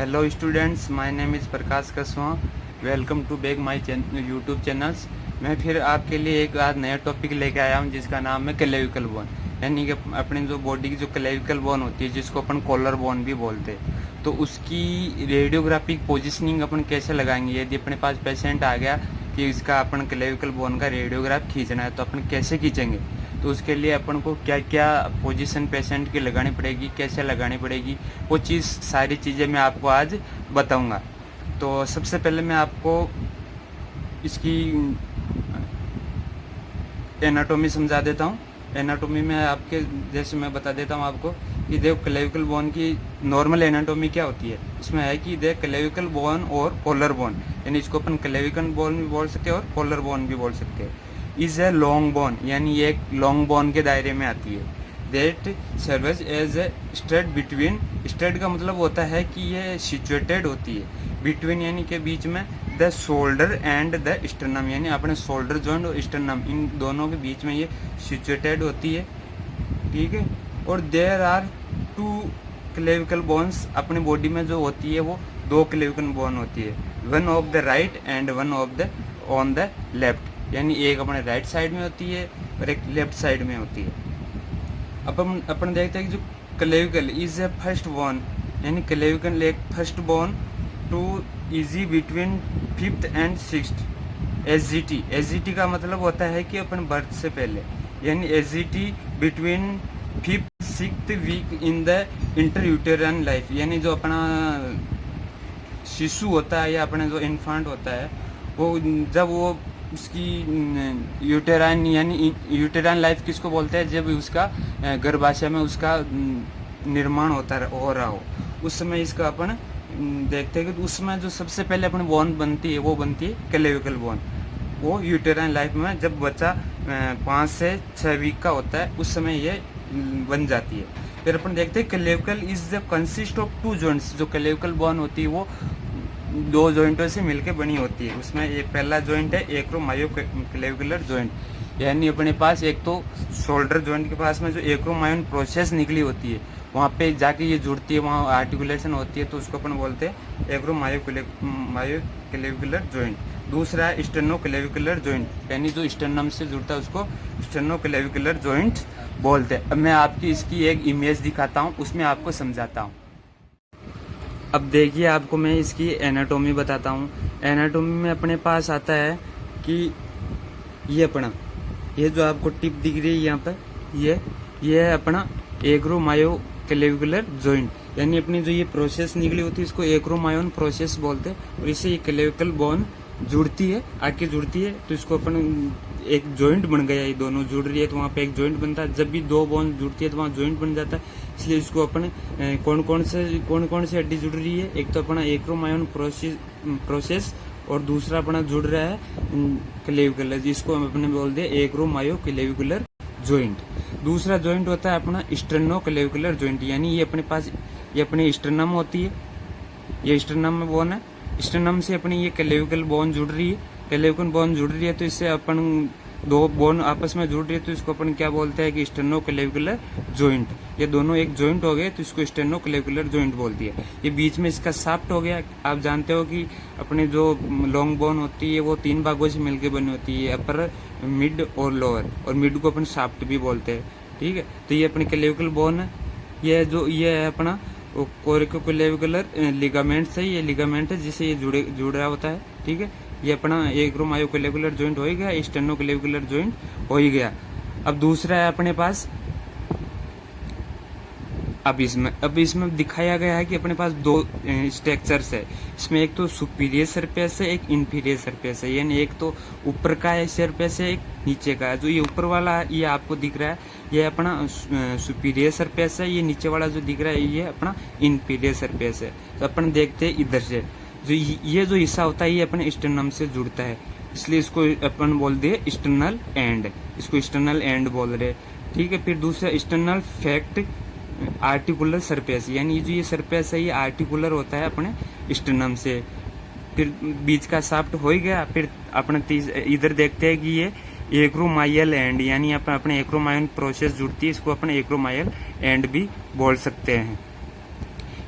Hello students, my name is Prakash Kaswa. Welcome to back my YouTube channels. मैं फिर आपके लिए एक आज नया टॉपिक लेके आया हूँ जिसका नाम है क्लेविकल बोन। यानी कि अपने जो बॉडी की जो क्लेविकल बोन होती है जिसको अपन कॉलर बोन भी बोलते हैं, तो उसकी रेडियोग्राफिक पोजिशनिंग अपन कैसे लगाएंगे। यदि अपने पास पेशेंट आ गया कि इसका अपन क्लेविकल बोन का रेडियोग्राफ खींचना है तो अपन कैसे खींचेंगे, तो उसके लिए अपन को क्या क्या पोजीशन पेशेंट की लगानी पड़ेगी, कैसे लगानी पड़ेगी, वो चीज़ सारी चीज़ें मैं आपको आज बताऊंगा। तो सबसे पहले मैं आपको इसकी एनाटॉमी समझा देता हूँ। एनाटॉमी में आपके जैसे मैं बता देता हूँ आपको कि देखो क्लेविकल बोन की नॉर्मल एनाटॉमी क्या होती है। इसमें है कि देख क्लेविकल बोन और कॉलर बोन, यानी इसको अपन क्लेविकल बोन भी बोल सकते हैं और कॉलर बोन भी बोल सकते हैं। इज ए लॉन्ग बोन, यानी ये एक लॉन्ग बोन के दायरे में आती है। That serves as a stud between. Stud का मतलब होता है कि ये सिचुएटेड होती है बिटवीन, यानी के बीच में, the shoulder and the sternum, यानी अपने शोल्डर जॉइंट और स्टर्नम इन दोनों के बीच में ये सिचुएटेड होती है। ठीक है। और there are two clavicle bones. अपनी बॉडी में जो होती है वो दो क्लेविकल बोन होती है, one of the right and one of the on the left, यानी एक अपने राइट साइड में होती है और एक लेफ्ट साइड में होती है। अपन देखते हैं कि जो clavicle is a first bone, यानी क्लेविकल एक first bone to easy between fifth and sixth. SGT, SGT का मतलब होता है कि अपन बर्थ से पहले, यानी SGT between fifth sixth week in the intrauterine life, यानी जो अपना शिशु होता है या अपना जो इन्फांट होता है वो जब वो उसकी यूटेराइन, यानी यूटेराइन लाइफ किसको बोलते हैं, जब उसका गर्भाशय में उसका निर्माण हो रहा हो, उस समय इसका अपन देखते हैं कि उसमें जो सबसे पहले अपनी बोन बनती है वो बनती है क्लेविकल बोन। वो यूटेराइन लाइफ में जब बच्चा 5 से 6 वीक का होता है उस समय ये बन जाती है। फिर अपन देखते हैं clavicle is the consist of 2 joints. जो क्लेविकल बोन होती है वो 2 जॉइंटों से मिलकर बनी होती है। उसमें एक पहला जॉइंट है एक्रोमायोक्लेविकुलर जॉइंट, यानी अपने पास एक तो शोल्डर जॉइंट के पास में जो एक्रोमायोन प्रोसेस निकली होती है वहाँ पे जाके ये जुड़ती है, वहाँ आर्टिकुलेशन होती है, तो उसको अपन बोलते हैं एक्रोमायोक्लेविकुलर जॉइंट। दूसरा है स्टेर्नोक्लेविकुलर जॉइंट, यानी जो स्टर्नम से जुड़ता है उसको स्टेर्नोक्लेविकुलर जॉइंट बोलते हैं। अब मैं आपकी इसकी एक इमेज दिखाता हूँ, उसमें आपको समझाता हूँ। अब देखिए, आपको मैं इसकी एनाटॉमी बताता हूँ। एनाटॉमी में अपने पास आता है कि ये जो आपको टिप दिख रही है यहाँ पर, ये है अपना एक्रोमायोक्लेविकुलर जॉइंट, यानी अपनी जो ये प्रोसेस निकली होती है इसको एक्रोमायोन प्रोसेस बोलते हैं। और इससे ये क्लेविकल बोन जुड़ती है, आके जुड़ती है, तो इसको अपन एक जॉइंट बन गया। ये दोनों जुड़ रही है तो वहाँ पे एक जॉइंट बनता है। जब भी 2 बोन जुड़ती है तो वहाँ जॉइंट बन जाता है। इसलिए इसको अपन कौन कौन से हड्डी जुड़ रही है, एक तो अपना एक्रोमायोन प्रोसेस और दूसरा अपना जुड़ रहा है क्लेविकुलर, जिसको हम अपने बोल दे एक्रोमायोक्लेविकुलर जॉइंट। दूसरा जॉइंट होता है अपना स्टेर्नोक्लेविकुलर जॉइंट, यानी ये अपने पास ये अपनी स्टर्नम होती है, ये स्टर्नम में बोन है। स्टर्नम से अपनी ये क्लेविकल बोन जुड़ रही है, क्लेविकल बोन जुड़ रही है तो इससे अपन 2 बोन आपस में जुड़ रही है तो इसको अपन क्या बोलते हैं कि स्टेर्नोक्लेविकुलर जॉइंट। ये दोनों एक जॉइंट हो गए तो इसको स्टेर्नोक्लेविकुलर जॉइंट बोलती है। ये बीच में इसका शाफ्ट हो गया। आप जानते हो कि अपने जो लॉन्ग बोन होती है वो 3 भागों से मिलकर बनी होती है, अपर, मिड और लोअर, और मिड को अपन शाफ्ट भी बोलते हैं। ठीक है। तो ये अपनी क्लेविकल बोन है। ये है अपना कोरिकोक्लेविकुलर लिगामेंट से, ये लिगामेंट है जिससे ये जुड़ रहा होता है। ठीक है। ये अपना एक्रोमायोक्लेविकुलर जॉइंट हो ही गया, स्टेर्नोक्लेविकुलर जॉइंट हो ही गया। अब दूसरा है अपने पास, अब इसमें दिखाया गया है कि अपने पास 2 स्ट्रक्चर्स है। इसमें एक तो सुपीरियर सरफेस है, एक इंफीरियर सरफेस है, यानी एक तो ऊपर का है सरफेस है, एक नीचे का है। जो ये ऊपर वाला है ये आपको दिख रहा है ये अपना सुपीरियर सरफेस है, ये नीचे वाला जो दिख रहा है ये अपना इंफीरियर सरफेस है। तो अपन देखते हैं इधर से, जो ये जो हिस्सा होता है ये अपने स्टर्नम से जुड़ता है, इसलिए इसको अपन बोल दिए स्टर्नल एंड, इसको स्टर्नल एंड बोल रहे। ठीक है। फिर दूसरा स्टर्नल फैक्ट आर्टिकुलर सरफेस, यानी जो ये सरफेस है ये आर्टिकुलर होता है अपने स्टर्नम से। फिर बीच का शाफ्ट हो ही गया। फिर अपने इधर देखते हैं कि ये एक्रोमाइयल एंड, यानी अपने एक्रोमायन प्रोसेस जुड़ती है, इसको अपने एक्रोमाइयल एंड भी बोल सकते हैं।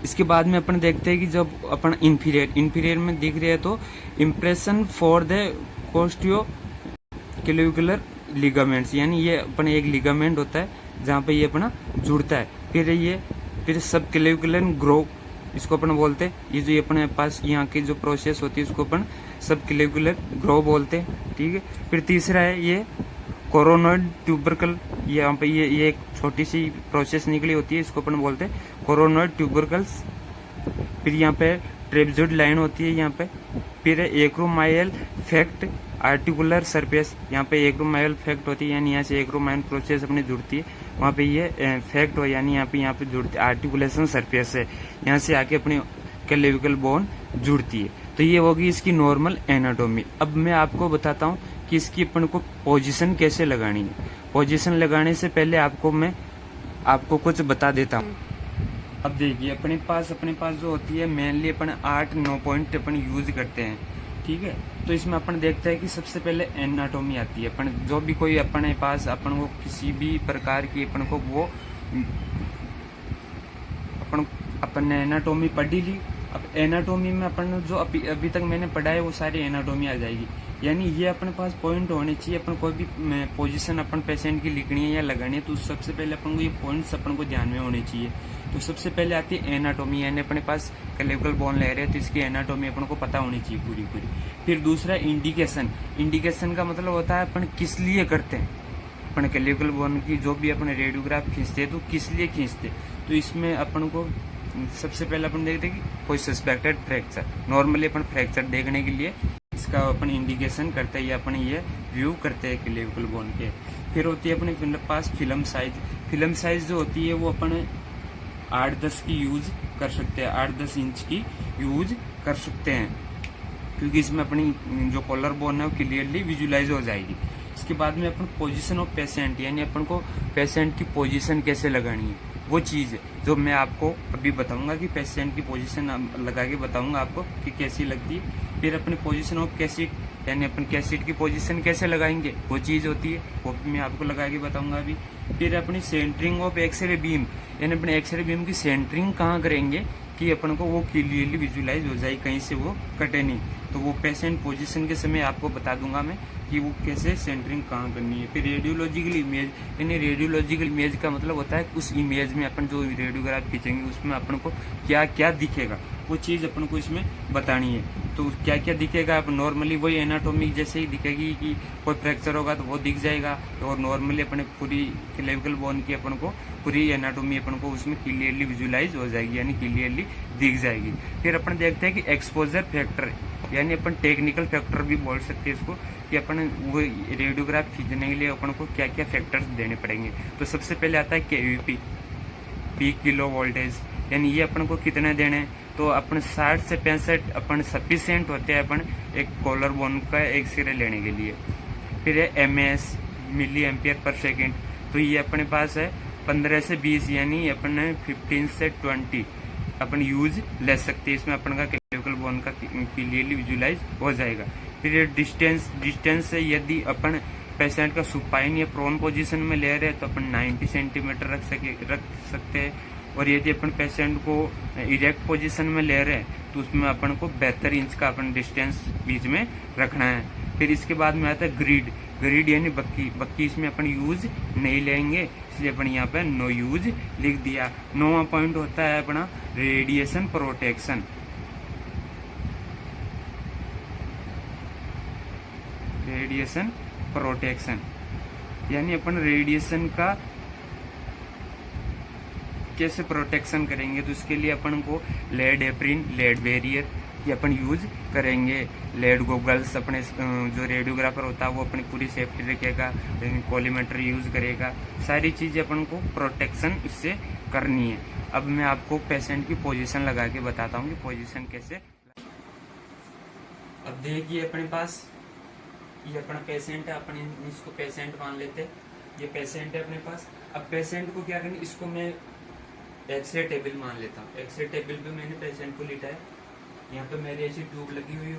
इसके बाद में अपन देखते हैं कि जब अपन इंफीरियर में दिख रहे हैं तो impression for the costoclavicular ligaments, यानी ये अपन एक लिगामेंट होता है जहाँ पे ये अपना जुड़ता है। फिर सब क्लेविकुलर ग्रो, इसको अपन बोलते हैं। ये जो अपने पास यहाँ की जो प्रोसेस होती है उसको अपन सब क्लेविकुलर ग्रो बोलते हैं, ठीक है। फिर तीसरा है ये कोरोनॉइड ट्यूबरकल, यहाँ पे ये एक छोटी सी प्रोसेस निकली होती है, इसको अपन बोलते हैं कोरोनॉइड ट्यूबरकल्स। फिर यहाँ पे ट्रेपजॉइड लाइन होती है यहाँ पे। फिर एक्रोमाइल फैक्ट आर्टिकुलर सरफेस, यहाँ पे एक्रोमाइल फैक्ट होती है, यानी यहाँ से एक्रोमाइल प्रोसेस अपनी जुड़ती है, वहाँ पे ये फैक्ट हो, यानी यहाँ पे जुड़ती है आर्टिकुलेशन सरफेस है, यहाँ से आके अपनी क्लेविकल बोन जुड़ती है। तो ये होगी इसकी नॉर्मल एनाटोमी। अब मैं आपको बताता हूँ कि इसकी अपन को पोजीशन कैसे लगानी है। पोजीशन लगाने से पहले मैं आपको कुछ बता देता हूँ। अब देखिए अपने पास जो होती है मेनली अपन 8-9 पॉइंट अपन यूज करते हैं, ठीक है। तो इसमें अपन देखते हैं कि सबसे पहले एनाटोमी आती है। अपन जो भी कोई अपने पास अपन को किसी भी प्रकार की अपन को वो अपन ने एनाटोमी पढ़ी ली। अब एनाटोमी में अपन जो अभी तक मैंने पढ़ा है वो सारी एनाटोमी आ जाएगी, यानी ये अपने पास पॉइंट होने चाहिए। अपन कोई भी पोजीशन अपन पेशेंट की लिखनी है या लगानी है तो सबसे पहले अपन को ये पॉइंट्स अपन को ध्यान में होने चाहिए। तो सबसे पहले आती है एनाटोमी, यानी अपने पास क्लेविकल बोन ले रहे हैं तो इसकी एनाटोमी अपन को पता होनी चाहिए पूरी। फिर दूसरा इंडिकेशन का मतलब होता है अपन किस लिए करते हैं। अपन क्लेविकल बोन की जो भी अपन रेडियोग्राफ खींचते हैं तो किस लिए खींचते, तो इसमें अपन को सबसे पहले अपन देखते हैं कि कोई सस्पेक्टेड फ्रैक्चर। नॉर्मली अपन फ्रैक्चर देखने के लिए इसका अपन इंडिकेशन करते हैं या अपन ये व्यू करते हैं क्लेविकल बोन के। फिर होती है अपने पास फिल्म साइज जो होती है वो अपन 8-10 की यूज कर सकते हैं, 8-10 इंच की यूज कर सकते हैं, क्योंकि इसमें अपनी जो कॉलर बोन है वो क्लियरली विजुलाइज हो जाएगी। इसके बाद में अपन पोजीशन ऑफ पेशेंट, यानी अपन को पेशेंट की पोजीशन कैसे लगानी है वो चीज है जो मैं आपको अभी बताऊंगा कि पेशेंट की पोजीशन लगा के बताऊंगा आपको कि कैसी लगती है। फिर अपनी पोजीशन ऑफ कैसेट, यानी अपन कैसेट की पोजीशन कैसे लगाएंगे वो चीज होती है, वो भी मैं आपको लगा के बताऊंगा अभी। फिर अपनी सेंटरिंग ऑफ एक्सरे बीम, यानी अपने एक्सरे बीम की सेंटरिंग कहाँ करेंगे कि अपन को वो क्लियरली विजुलाइज हो जाए, कहीं से वो कटे नहीं। तो वो पेशेंट पोजीशन के समय आपको बता दूंगा मैं कि वो कैसे सेंटरिंग कहाँ करनी है। फिर रेडियोलॉजिकल इमेज, यानी रेडियोलॉजिकल इमेज का मतलब होता है कि उस इमेज में अपन जो रेडियोग्राफ खींचेंगे उसमें अपन को क्या क्या दिखेगा वो चीज अपन को इसमें बतानी है। तो क्या क्या दिखेगा, अब नॉर्मली वही एनाटोमी जैसे ही दिखेगी कि कोई फ्रैक्चर होगा तो वो दिख जाएगा, और नॉर्मली अपने पूरी क्लेविकल बोन की अपन को पूरी एनाटोमी अपन को उसमें क्लियरली विजुलाइज हो जाएगी, यानी क्लियरली दिख जाएगी। फिर अपन देखते हैं कि एक्सपोजर फैक्टर, यानी अपन टेक्निकल फैक्टर भी बोल सकते हैं इसको, कि अपन वो रेडियोग्राफ खींचने के लिए अपन को क्या क्या फैक्टर्स देने पड़ेंगे। तो सबसे पहले आता है केवीपी, पीक किलो वोल्टेज, यानी ये अपन को कितने देने हैं। तो अपन 60 से 65 अपन सफिशिएंट होते हैं अपन एक कॉलर बोन का एक्सरे लेने के लिए। फिर है MS, milli ampere per second, तो ये अपने पास है 15 से 20, यानी अपन 15 से 20 अपन यूज ले सकते हैं। इसमें अपन का क्लेविकल बोन का क्लियरली विजुलाइज हो जाएगा। फिर डिस्टेंस से यदि अपन पेशेंट का सुपाइन या प्रोन पोजीशन में ले रहे हैं तो अपन 90 सेंटीमीटर रख सकते हैं, और यदि अपन पेशेंट को इरेक्ट पोजीशन में ले रहे हैं तो उसमें अपन को 72 इंच का अपन डिस्टेंस बीच में रखना है। फिर इसके बाद में आता है ग्रिड यानी बक्की इसमें अपन यूज नहीं लेंगे, इसलिए अपन यहाँ पे नो यूज लिख दिया। 9वां पॉइंट होता है अपना रेडिएशन प्रोटेक्शन। रेडिएशन प्रोटेक्शन यानी अपन रेडिएशन का कैसे प्रोटेक्शन करेंगे, तो इसके लिए अपन को लेड एप्रिन, लेड बैरियर ये अपन यूज करेंगे। लेड गोगल्स, अपने जो रेडियोग्राफर होता है वो अपनी पूरी सेफ्टी रखेगा, कॉलीमेटर यूज करेगा, सारी चीजें अपन को प्रोटेक्शन इससे करनी है। अब मैं आपको पेशेंट की पोजीशन लगा के बताता हूँ कि पोजीशन कैसे। अब देखिए अपने पास ये अपना पेशेंट है, अपन इसको पेशेंट मान लेते हैं, ये पेशेंट है अपने पास। अब पेशेंट को क्या करना, इसको मैं एक्सरे टेबल मान लेता हूँ। एक्सरे टेबल पे मैंने पेशेंट को लिटाया, यहाँ पे मेरी ऐसी ट्यूब लगी हुई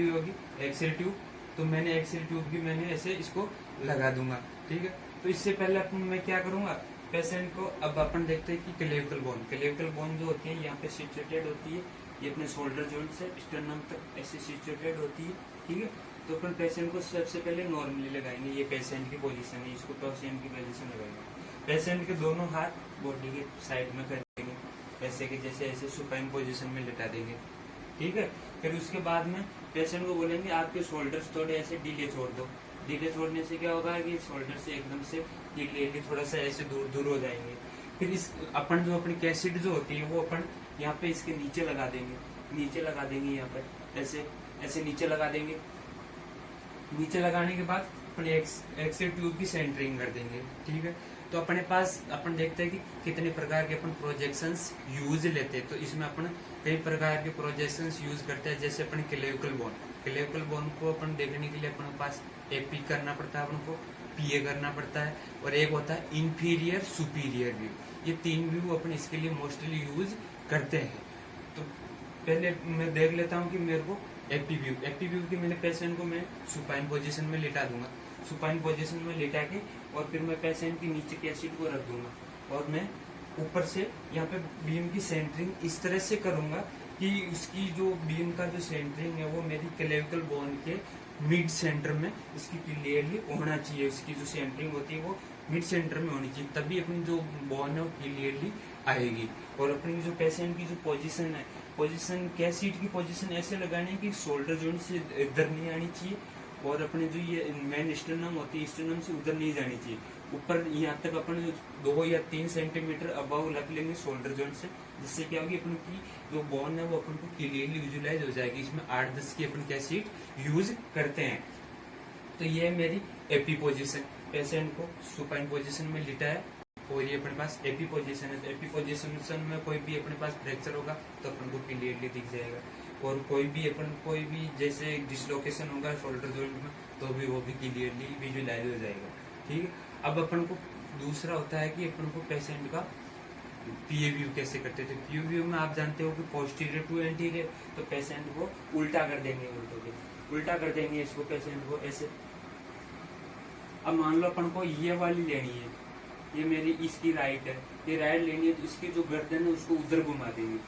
होगी एक्सरे ट्यूब, तो मैंने एक्सरे ट्यूब की मैंने ऐसे इसको लगा दूंगा, ठीक है। तो इससे पहले मैं क्या करूंगा, पेशेंट को अब अपन देखते हैं कि क्लेविकल बोन जो होती है यहाँ पे सिचुएटेड होती है, ये अपने शोल्डर जॉइंट से स्टर्नम तक ऐसे सिचुएटेड होती है, ठीक है। तो अपन पेशेंट को सबसे पहले नॉर्मली लगाएंगे, ये पेशेंट की पोजीशन है, इसको पेशेंट की पोजीशन लगाएंगे। पेशेंट के दोनों हाथ बॉडी के साइड में कर देंगे, ऐसे कि जैसे ऐसे सुपाइन पोजीशन में लेटा देंगे, ठीक है। फिर उसके बाद में पेशेंट को बोलेंगे आपके शोल्डर्स थोड़े ऐसे ढीले छोड़ दो। ढीले छोड़ने से क्या होगा कि शोल्डर से एकदम से ढीले थोड़ा सा ऐसे दूर हो जाएंगे। फिर इस अपन जो अपनी कैसेट जो होती है वो अपन यहाँ पे इसके नीचे लगा देंगे, यहाँ पे ऐसे ऐसे नीचे लगा देंगे। नीचे लगाने के बाद अपने एक्सेल ट्यूब की सेंटरिंग कर देंगे, ठीक है। तो अपने पास अपन देखते हैं कि कितने प्रकार के अपन प्रोजेक्शंस यूज लेते हैं। तो इसमें अपन कई प्रकार के प्रोजेक्शंस यूज करते हैं, जैसे अपन क्लेविकल बोन को अपन देखने के लिए अपने पास एपी करना पड़ता है, अपन को पीए करना पड़ता है, और एक होता है इंफीरियर सुपीरियर व्यू। ये 3 व्यू अपन इसके लिए मोस्टली यूज करते हैं। तो पहले मैं देख लेता हूँ कि मेरे को एपी व्यू के मैंने पेशेंट को मैं सुपाइन पोजीशन में लेटा दूंगा, सुपाइन पोजीशन में लेटा के, और फिर मैं पेशेंट के नीचे कैसेट को रख दूंगा, और मैं ऊपर से यहाँ पे बीम की सेंटरिंग इस तरह से करूंगा कि उसकी जो बीम का जो सेंटरिंग है वो मेरी क्लेविकल बोन के मिड सेंटर में इसकी क्लियरली होना चाहिए। उसकी जो सेंटरिंग होती है वो मिड सेंटर में होनी चाहिए, तभी अपनी जो बोन है वो क्लियरली आएगी। और अपनी जो पेशेंट की जो पोजीशन है, कैसेट की पोजीशन ऐसे लगानी है कि शोल्डर जॉइंट से इधर नहीं आनी चाहिए, और अपने जो ये मेन स्टर्नम होती है स्टर्नम से उधर नहीं जानी चाहिए। ऊपर यहाँ तक अपन 2 या 3 सेंटीमीटर अबव रख लेंगे शोल्डर जॉइंट से, जिससे क्या होगी अपन की जो बोन है वो अपन को क्लियरली विजुलाइज हो जाएगी। इसमें 8-10 की अपन कैसेट यूज करते हैं। तो ये है मेरी एपी पोजीशन, पेशेंट को सुपाइन पोजीशन में लिटा है, और ये अपने पास एपी पोजीशन है। तो एपी पोजीशन में कोई भी अपने पास फ्रैक्चर होगा तो अपन को क्लियरली दिख जाएगा, और कोई भी जैसे डिसलोकेशन होगा शोल्डर जॉइंट में तो भी वो भी क्लियरली विजुलाइज हो जाएगा, ठीक है। अब अपन को दूसरा होता है कि अपन को पेशेंट का पीए व्यू कैसे करते थे। पीए व्यू में आप जानते हो कि पोस्टीरियर टू एंटीरियर, तो पेशेंट को उल्टा कर देंगे इसको पेशेंट को ऐसे। अब मान लो अपन को ये वाली लेनी है, ये मेरी इसकी राइट है, ये राइट लेनी है, तो इसकी जो गर्दन है उसको उधर घुमा देंगे,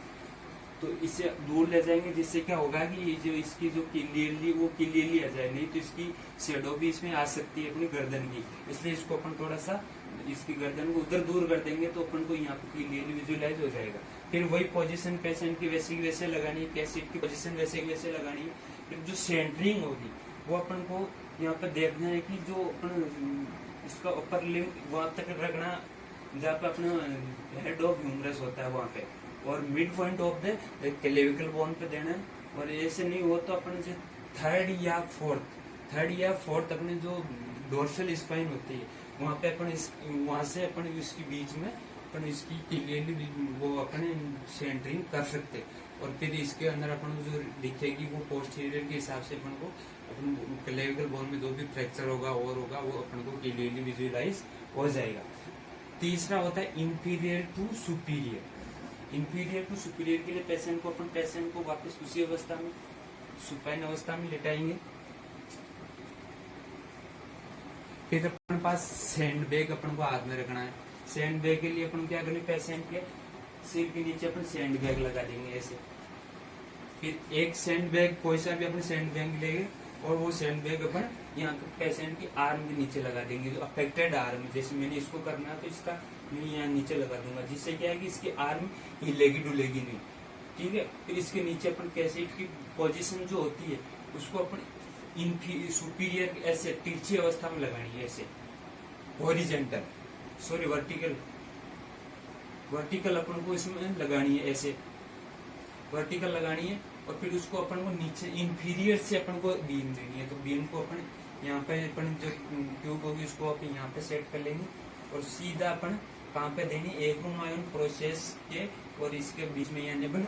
तो इससे दूर ले जाएंगे, जिससे क्या होगा कि ये जो इसकी जो क्लियरली आ जाए, नहीं तो इसकी शेडो भी इसमें आ सकती है अपनी गर्दन की। इसलिए इसको अपन थोड़ा सा इसकी गर्दन को उधर दूर कर देंगे तो अपन को यहाँ पे क्लियरली विजुअलाइज हो जाएगा। फिर वही पोजीशन पेशेंट की वैसे लगानी है, कैसेट की पोजीशन वैसे लगानी है। फिर जो सेंटरिंग होगी वो अपन को यहाँ पे देखना है कि जो अपन इसका अपर लिम्ब वहां तक रखना जहाँ पे अपना हेड ऑफ ह्यूमरस होता है वहां पे, और mid point of the clavicle bone पे देना है। और ऐसे नहीं हो तो अपन जो थर्ड या फोर्थ अपने जो डोर्सल स्पाइन होती है वहां पे अपन वहां से अपन इसकी बीच में अपन इसकी क्लियरली वो अपने सेंटरिंग कर सकते। और फिर इसके अंदर अपन को जो दिखेगी वो पोस्टीरियर के हिसाब से अपन को अपन क्लेविकल बोन में जो भी फ्रैक्चर होगा और होगा वो अपन को क्लियरली विजुअलाइज हो जाएगा। तीसरा होता है इंफीरियर टू सुपीरियर के लिए पेशेंट को वापस उसी अवस्था में सुपाइन अवस्था में लेटाएंगे। फिर अपन पास सैंड बैग अपन को हाथ में रखना है। सैंड बैग के लिए अपन क्या करेंगे, पेशेंट के सिर के नीचे अपन सैंड बैग लगा देंगे ऐसे। फिर एक सैंड बैग कोई सा भी अपन सैंड बैग लेंगे, और वो सैंड बैग अपन यहाँ पेशेंट की आर्म के नीचे लगा देंगे, जो अफेक्टेड आर्म, जैसे मैंने इसको करना है तो इसका मैं यहाँ नीचे लगा दूंगा, जिससे क्या है कि इसकी आर्म हिलेगी डुलेगी नहीं, ठीक है। फिर इसके नीचे अपन कैसेट की पोजीशन जो होती है उसको अपन सुपीरियर ऐसे तिरछी अवस्था में लगानी है, ऐसे वर्टिकल अपन को इसमें लगानी है, ऐसे वर्टिकल लगानी है। और फिर उसको अपन को नीचे इंफीरियर से अपन को बीम देनी है, तो बीम को अपन यहाँ पे अपन जो ट्यूब होगी उसको अपन यहाँ पे सेट कर लेंगे, और सीधा अपन कहाँ पे देनी, एक्रोमायोन प्रोसेस के और इसके बीच में यानी अपन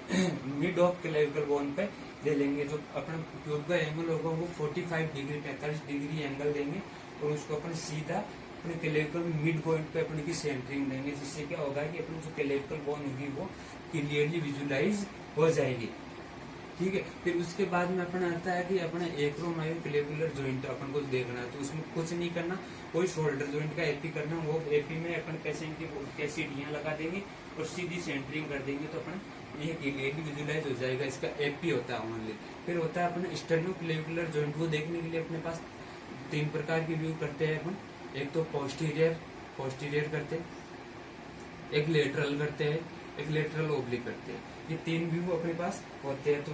मिड ऑफ क्लेविकल बोन पे दे लेंगे। जो अपन ट्यूब का एंगल होगा वो 45 डिग्री 45 डिग्री एंगल देंगे, और उसको अपन सीधा अपने क्लेविकल मिड पॉइंट पे अपन की सेंटरिंग देंगे, जिससे क्या होगा कि अपन जो क्लेविकल बोन होगी वो क्लियरली विजुअलाइज हो जाएगी। ठीक है। फिर उसके बाद में अपन आता है कि अपना एक्रोमायोक्लेविकुलर जॉइंट अपन को देखना है, तो उसमें कुछ नहीं करना, कोई शोल्डर जॉइंट का एपी करना। वो एपी में अपन पेशेंट की कैसीडियां लगा देंगे और सीधी सेंटरिंग कर देंगे, तो अपन ये क्लियरली विजुलाइज हो जाएगा। इसका एपी होता है ओनली। फिर होता है अपना स्टेर्नोक्लेविकुलर जॉइंट। वो देखने के लिए अपने पास 3 प्रकार की व्यू करते हैं अपन। एक तो पोस्टीरियर करते हैं, एक लेटरल करते हैं, एक लेटरल ओब्लिक करते हैं। ये 3 व्यू अपने पास होते हैं। तो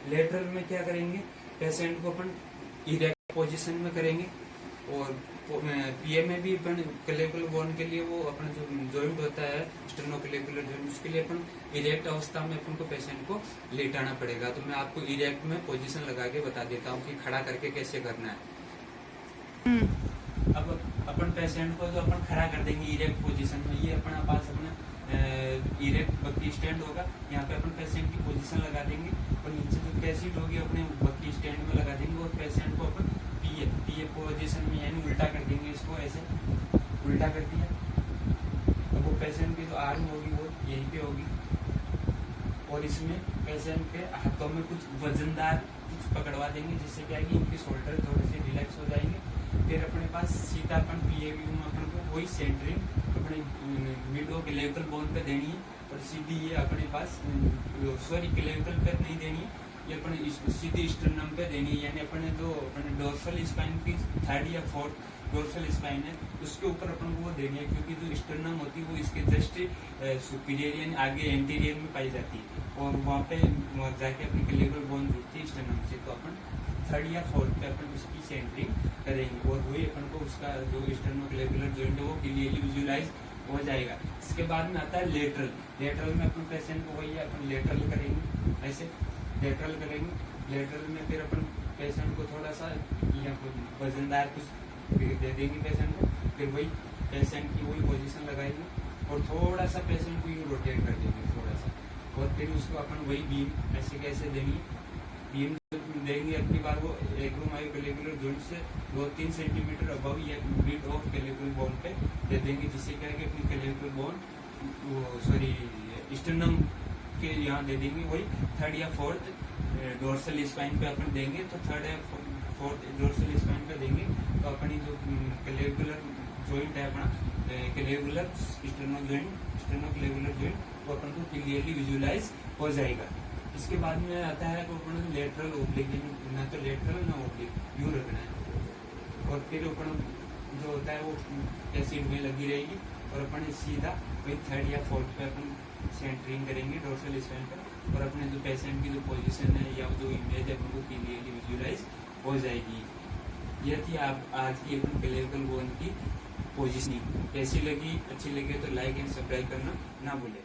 लेटरल में क्या करेंगे, पेशेंट को अपन इरेक्ट पोजीशन में करेंगे, और पीए में भी अपन क्लेविकुलर बोन के लिए वो अपना जो जॉइंट होता है स्टेर्नोक्लेविकुलर जॉइंट, उसके लिए अपन इरेक्ट अवस्था में अपन को पेशेंट को लेटाना पड़ेगा। तो मैं आपको इरेक्ट में पोजीशन लगा के बता देता हूँ कि खड़ा करके कैसे करना है। अब अपन पेशेंट को जो अपन खड़ा कर देंगे इरेक्ट पोजीशन में, ये अपना पास अपना इरेक्ट बक्की स्टैंड होगा। यहाँ पे अपन पेशेंट की पोजीशन लगा देंगे, और नीचे जो कैसेट होगी अपने बक्की स्टैंड में लगा देंगे, और पेशेंट को अपन पीए पोजीशन में यानी उल्टा कर देंगे। इसको ऐसे उल्टा कर दिया। अब वो पेशेंट की जो आर्म होगी वो यहीं पे होगी, और इसमें पेशेंट के हाथों में कुछ वजनदार कुछ पकड़वा देंगे, जिससे क्या है कि इनके शोल्डर थोड़े से रिलैक्स हो जाएंगे। फिर अपने पास सीधा अपन पीए व्यू में अपन को वही सेंटरिंग अपने मिड ऑफ क्लेविकल बोन पे देनी है, और सीधी ये अपने पास क्लेविकल पे नहीं देनी है, ये अपने सीधी स्टर्नम पे देनी है। यानी अपने जो अपने डोर्सल स्पाइन की 3rd या 4th डोर्सल स्पाइन है, उसके ऊपर अपन को वो देनी है, क्योंकि जो स्टर्नम होती है वो इसके जस्ट सुपीरियर यानी आगे एंटीरियर में पाई जाती है, और वहाँ पे जाके अपनी क्लेविकल बोन जुड़ती है स्टर्नम से। तो अपन 3rd या 4th पे अपन उसकी सेंटरिंग करेंगे, और वही अपन को उसका जो स्टेर्नोक्लेविकुलर जॉइंट है वो क्लियरली विजुलाइज हो जाएगा। इसके बाद में आता है लेटरल। लेटरल में अपन पेशेंट को वही अपन लेटरल करेंगे, ऐसे लेटरल करेंगे। लेटरल में फिर अपन पेशेंट को थोड़ा सा या वजनदार कुछ दे देंगे पेशेंट को, फिर वही पेशेंट की वही पोजीशन लगाएंगे, और थोड़ा सा पेशेंट को ये रोटेट कर देंगे थोड़ा सा, और फिर उसको अपन वही बीम ऐसे कैसे देंगे, बीम देंगे अपनी बार वो एक्रोमायोक्लेविकुलर जॉइंट से 2-3 सेंटीमीटर अबव या मिड ऑफ क्लेविकल बोन पे दे देंगे, जिससे क्या है कि अपनी क्लेविकल बोन स्टर्नम के यहाँ दे देंगे। वही 3rd या 4th डोर्सल स्पाइन पे अपन देंगे, तो 3rd या 4th डोर्सल स्पाइन पे देंगे, तो अपनी जो क्लेविकुलर जॉइंट है अपना क्लेविकुलर स्टेर्नोक्लेविकुलर जॉइंट, वो अपन को क्लियरली विजुलाइज हो जाएगा। इसके बाद में आता है तो अपन लेटरल ओब्लिक, ना तो लेटरल ना ओब्लिक व्यू रखना है, और फिर अपन जो होता है वो एसिड में लगी रहेगी, और अपन सीधा वही 3rd या 4th पे अपन सेंटरिंग करेंगे डोर्सल स्पाइन पर, और अपने जो पेशेंट की जो पोजीशन है या जो इमेज है अपन को क्लियरली विजुलाइज हो जाएगी। यह थी आप आज की अपन क्लेविकल बोन की पोजीशनिंग। कैसी लगी, अच्छी लगे तो लाइक एंड सब्सक्राइब करना ना भूलें।